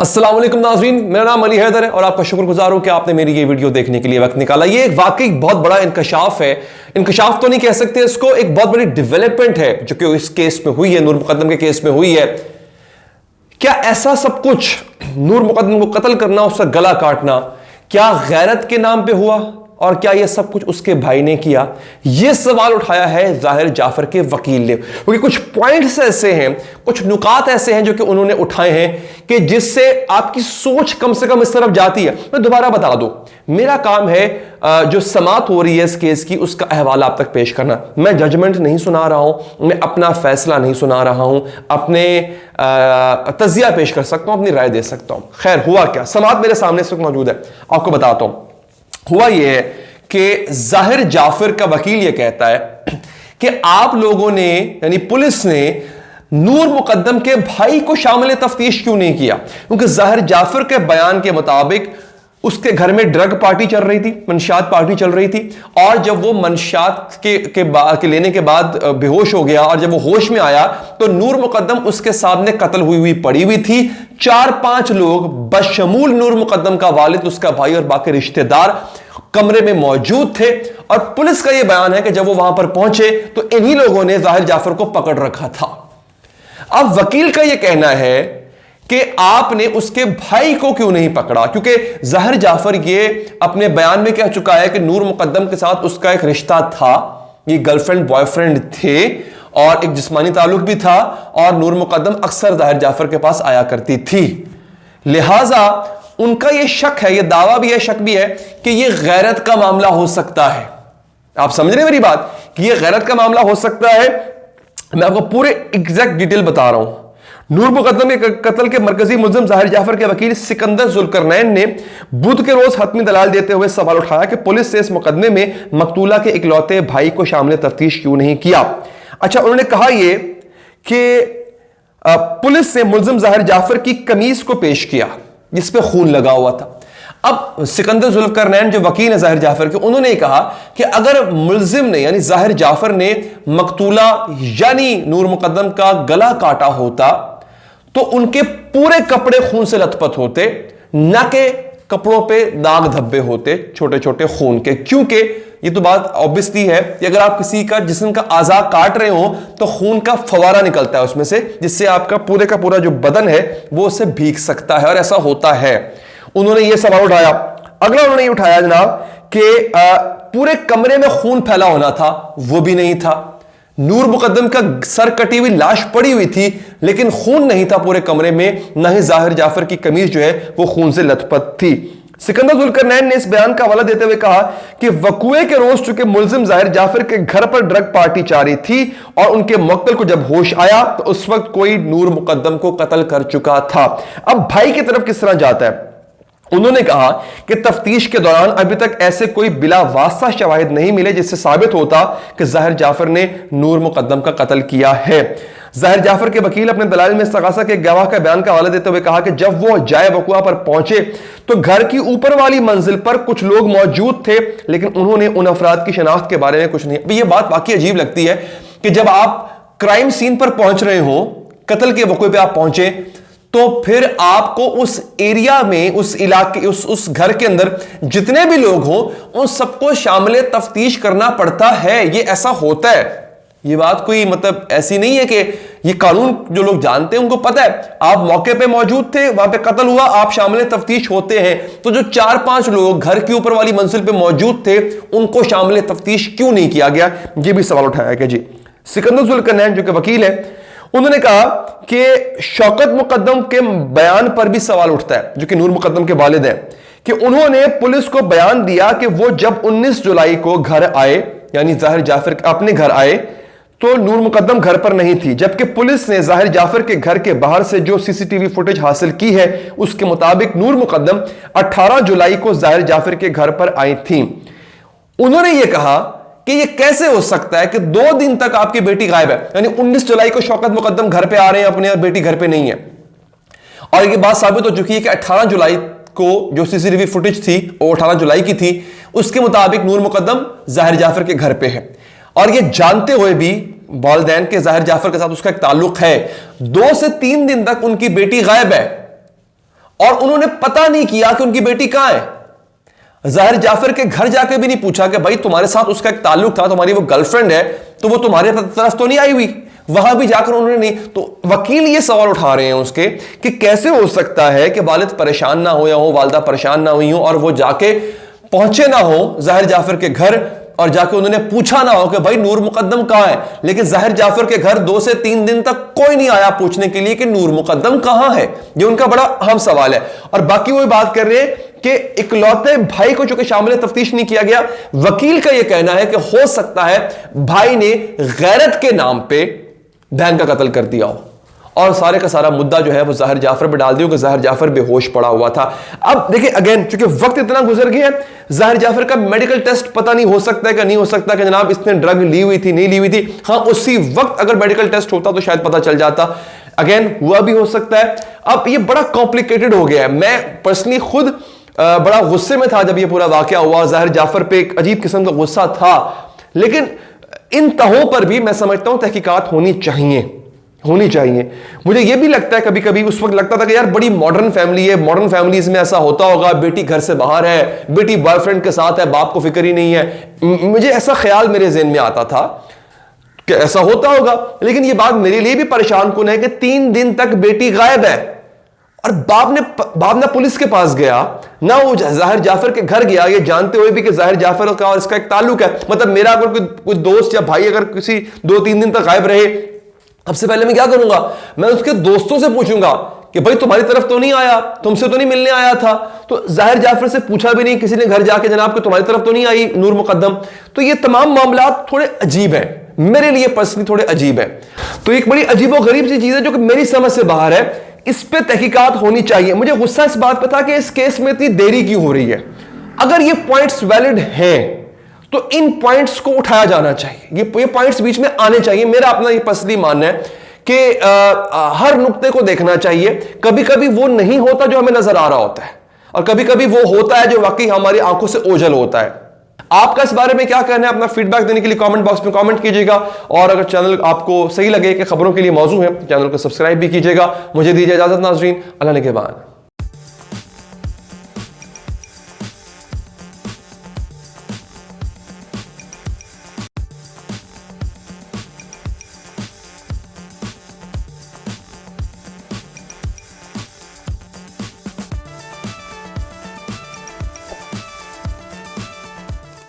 अस्सलाम वालेकुम नाज़रीन, मेरा नाम अली हैदर है और आपका शुक्रगुजार हूं कि आपने मेरी ये वीडियो देखने के लिए वक्त निकाला। ये एक वाकई बहुत बड़ा इंकशाफ है, इंकशाफ तो नहीं कह सकते इसको, एक बहुत बड़ी डेवलपमेंट है जो कि इस केस में हुई है, नूर मुकद्दम के केस में हुई है। क्या ऐसा सब कुछ, नूर मुकद्दम को कत्ल करना, उसका गला काटना, क्या गैरत के नाम पे हुआ और क्या यह सब कुछ उसके भाई ने किया? यह सवाल उठाया है जाहिर जाफर के वकील ने, क्योंकि कुछ पॉइंट्स ऐसे हैं, कुछ नुकात ऐसे हैं जो कि उन्होंने उठाए हैं कि जिससे आपकी सोच कम से कम इस तरफ जाती है। मैं दोबारा बता दूं, मेरा काम है जो समाअत हो रही है इस केस की, उसका अहवाल आप तक पेश करना। मैं जजमेंट नहीं सुना रहा हूं, मैं अपना फैसला नहीं सुना रहा हूं, अपने तजिया पेश कर सकता हूं, अपनी राय दे सकता हूं। खैर, हुआ क्या, समाअत मेरे सामने इस वक्त मौजूद है, आपको बताता हूं। हुआ यह है कि जाहिर जाफर का वकील यह कहता है कि आप लोगों ने, यानी पुलिस ने, नूर मुकद्दम के भाई को शामिल तफ्तीश क्यों नहीं किया? क्योंकि जाहिर जाफर के बयान के मुताबिक उसके घर में ड्रग पार्टी चल रही थी, मंशात पार्टी चल रही थी, और जब वो मंशात के लेने के बाद बेहोश हो गया और जब वो होश में आया तो नूर मुकद्दम उसके सामने कत्ल हुई पड़ी हुई थी। 4-5 लोग बशमूल नूर मुकद्दम का वालिद, उसका भाई और बाकी रिश्तेदार कमरे में मौजूद थे। और पुलिस का यह बयान है कि जब वो वहां पर पहुंचे तो इन्हीं लोगों ने जाहिर जाफर को पकड़ रखा था। अब वकील का यह कहना है कि आपने उसके भाई को क्यों नहीं पकड़ा? क्योंकि जाहिर जाफर ये अपने बयान में कह चुका है कि नूर मुकद्दम के साथ उसका एक रिश्ता था, ये गर्लफ्रेंड बॉयफ्रेंड थे और एक जिस्मानी ताल्लुक भी था, और नूर मुकद्दम अक्सर जाहिर जाफर के पास आया करती थी। लिहाजा उनका यह शक है, यह दावा भी है, शक भी है कि यह गैरत का मामला हो सकता है। आप समझ रहे हैं मेरी बात कि यह गैरत का मामला हो सकता है? मैं आपको पूरे एग्जैक्ट डिटेल बता रहा हूं। नूर मुकद्दम के कत्ल के मरकजी मुल्जिम जाहिर जाफर के वकील सिकंदर जुल्करनैन ने बुध के रोज हतमी दलाल देते हुए सवाल उठाया कि पुलिस से इस मुकदमे में मकतूला के इकलौते भाई को शामिल तफ्तीश क्यों नहीं किया। अच्छा, उन्होंने कहा यह कि पुलिस से मुल्जिम जाहिर जाफर की कमीज को पेश किया जिस पे खून लगा हुआ था। अब सिकंदर जुल्करनैन जो वकील है जाहिर जाफर के, उन्होंने कहा कि अगर मुल्जिम ने, यानी जाहिर जाफर ने मकतूला यानी नूर मुकद्दम का गला काटा होता तो उनके पूरे कपड़े खून से लथपथ होते, न के कपड़ों पे दाग धब्बे होते छोटे छोटे खून के। क्योंकि ये तो बात ऑब्वियसली है कि अगर आप किसी का जिस्म का आज़ा काट रहे हो तो खून का फवारा निकलता है उसमें से, जिससे आपका पूरे का पूरा जो बदन है वो उससे भीग सकता है, और ऐसा होता है। उन्होंने ये सवाल उठाया। अगला उन्होंने ये उठाया जनाब कि पूरे कमरे में खून फैला होना था, वो भी नहीं था। नूर मुकद्दम का सर कटी हुई लाश पड़ी हुई थी लेकिन खून नहीं था पूरे कमरे में, न ही जाहिर जाफर की कमीज जो है वो खून से लथपथ थी। सिकंदर जुल्करनैन ने इस बयान का हवाला देते हुए कहा कि वकुए के रोज चुके मुल्जिम जाहिर जाफर के घर पर ड्रग पार्टी जारी थी और उनके मुक्तल को जब होश आया तो उस वक्त कोई नूर मुकद्दम को कत्ल कर चुका था। अब भाई की तरफ किस तरह जाता है? उन्होंने कहा कि तफ्तीश के दौरान अभी तक ऐसे कोई बिला वास्ता शवाहिद नहीं मिले जिससे साबित होता कि जाहिर जाफर ने नूर मुकद्दम का कत्ल किया है। जाहिर जाफर के वकील अपने दलाल में इस्तगासा के गवाह का बयान का हवाला देते हुए कहा कि जब वो जाए वकुआ पर पहुंचे तो घर की ऊपर वाली मंजिल पर कुछ लोग मौजूद थे, लेकिन उन्होंने उन अफराद की शनाख्त के बारे में कुछ नहीं। अभी ये बात वाकई अजीब लगती है कि जब आप क्राइम सीन पर पहुंच रहे हो, कत्ल के वकुए पे आप पहुंचे, तो फिर आपको उस एरिया में, उस इलाके, उस घर के अंदर जितने भी लोग हों उन सबको शामिल तफ्तीश करना पड़ता है। ये ऐसा होता है, ये बात कोई मतलब ऐसी नहीं है कि ये कानून जो लोग जानते हैं उनको पता है। आप मौके पे मौजूद थे, वहां पे कत्ल हुआ, आप शामिल तफ्तीश होते हैं, तो जो 4-5 लोग घर के ऊपर वाली मंजिल पे मौजूद थे उनको शामिल तफ्तीश क्यों नहीं किया गया? ये भी सवाल उठाया गया जी। सिकंदर जुल्करनैन जो कि वकील है, उन्होंने कहा कि शौकत मुकद्दम के बयान पर भी सवाल उठता है, जो कि नूर मुकद्दम के वालिद हैं, कि उन्होंने पुलिस को बयान दिया कि वो जब 19 जुलाई को घर आए, यानी जाहिर जाफर अपने घर आए, तो नूर मुकद्दम घर पर नहीं थी। जबकि पुलिस ने जाहिर जाफर के घर के बाहर से जो सीसीटीवी फुटेज हासिल की है उसके मुताबिक नूर मुकद्दम 18 जुलाई को जाहिर जाफर के घर पर आई थी। उन्होंने यह कहा कि यह कैसे हो सकता है कि 2 दिन तक आपकी बेटी गायब है, यानी 19 जुलाई को शौकत मुकद्दम घर पे आ रहे हैं अपने और बेटी घर पे नहीं है। और यह बात साबित हो चुकी है कि 18 जुलाई को जो सीसीटीवी फुटेज थी वो 18 जुलाई की थी, उसके मुताबिक नूर मुकद्दम जाहिर जाफर के घर पे है। और यह जानते हुए भी वालिदैन के जाहिर जाफर के साथ उसका एक ताल्लुक है, 2 से 3 दिन तक उनकी बेटी गायब है और उन्होंने पता नहीं किया कि उनकी बेटी कहां है। जाहिर जाफर के घर जाके भी नहीं पूछा कि भाई तुम्हारे साथ उसका एक ताल्लुक था, तुम्हारी वो गर्लफ्रेंड है, तो वो तुम्हारे तरफ तो नहीं आई हुई। वहां भी जाकर उन्होंने नहीं। तो वकील ये सवाल उठा रहे हैं उसके कि कैसे हो सकता है कि वालिद परेशान ना हो या हो वालिदा परेशान ना हुई हो और वो जाके पहुंचे ना हो जाहिर जाफर के घर और जाके उन्होंने पूछा ना हो कि भाई नूर मुकद्दम कहां है। लेकिन जाहिर जाफर के घर 2 से 3 दिन तक कोई नहीं आया पूछने के लिए कि नूर मुकद्दम कहां है। ये उनका बड़ा अहम सवाल है। और बाकी वो बात कर रहे हैं कि इकलौते भाई को चूंकि शामिल तफ्तीश नहीं किया गया, वकील का यह कहना है कि हो सकता है भाई ने गैरत के नाम पे बहन का कत्ल कर दिया हो और सारे का सारा मुद्दा जो है वो जाहिर जाफर पे डाल दिया कि जाहिर जाफर बेहोश पड़ा हुआ था। अब देखिए अगेन चूंकि वक्त इतना गुजर गया है, जाहिर जाफर का मेडिकल टेस्ट पता नहीं हो सकता है कि नहीं हो सकता कि जनाब इसने ड्रग ली हुई थी नहीं ली हुई थी। हाँ, उसी वक्त अगर मेडिकल टेस्ट होता तो शायद पता चल जाता। अगेन हुआ भी हो सकता है। अब ये बड़ा कॉम्प्लिकेटेड हो गया है। मैं पर्सनली खुद बड़ा गुस्से में था जब ये पूरा वाकया हुआ। जाहिर जाफर पे एक अजीब किस्म का गुस्सा था, लेकिन इन तहों पर भी मैं समझता हूं तहकीकात होनी चाहिए। मुझे यह भी लगता है कभी कभी उस वक्त लगता था कि यार बड़ी मॉडर्न फैमिली है, मॉडर्न फैमिलीज में ऐसा होता होगा, बेटी घर से बाहर है, बेटी बॉयफ्रेंड के साथ है, बाप को फिक्र ही नहीं है। मुझे ऐसा ख्याल मेरे ज़हन में आता था कि ऐसा होता होगा। लेकिन यह बात मेरे लिए भी परेशान कुन है कि 3 दिन तक बेटी गायब है और बाप ने पुलिस के पास गया ना, वो जाहिर जाफर के घर गया ये जानते हुए भी कि जाहिर जाफर का और इसका एक ताल्लुक है। मतलब मेरा अगर कोई दोस्त या भाई अगर किसी 2-3 दिन तक गायब रहे, सबसे पहले मैं क्या करूंगा, मैं उसके दोस्तों से पूछूंगा कि भाई तुम्हारी तरफ तो नहीं आया, तुमसे तो नहीं मिलने आया था। तो जाहिर जाफर से पूछा भी नहीं किसी ने घर जाके जनाब कि तुम्हारी तरफ तो नहीं आई नूर मुकद्दम। तो ये तमाम मामला थोड़े अजीब है, मेरे लिए पर्सनली थोड़े अजीब है। तो एक बड़ी अजीबो गरीब सी चीज है जो कि मेरी समझ से बाहर है। इस पे तहकीकात होनी चाहिए। मुझे गुस्सा इस बात पर था कि इस केस में इतनी देरी क्यों हो रही है। अगर ये पॉइंट्स वैलिड हैं तो इन पॉइंट्स को उठाया जाना चाहिए, ये पॉइंट्स बीच में आने चाहिए। मेरा अपना ये पर्सनली मानना है कि हर नुक्ते को देखना चाहिए। कभी कभी वो नहीं होता जो हमें नजर आ रहा होता है और कभी कभी वो होता है जो वाकई हमारी आंखों से ओझल होता है। आपका इस बारे में क्या कहना है, अपना फीडबैक देने के लिए कमेंट बॉक्स में कमेंट कीजिएगा। और अगर चैनल आपको सही लगे कि खबरों के लिए मौजू है, चैनल को सब्सक्राइब भी कीजिएगा। मुझे दीजिए इजाजत नाज़रीन, अल्लाह निगहबान।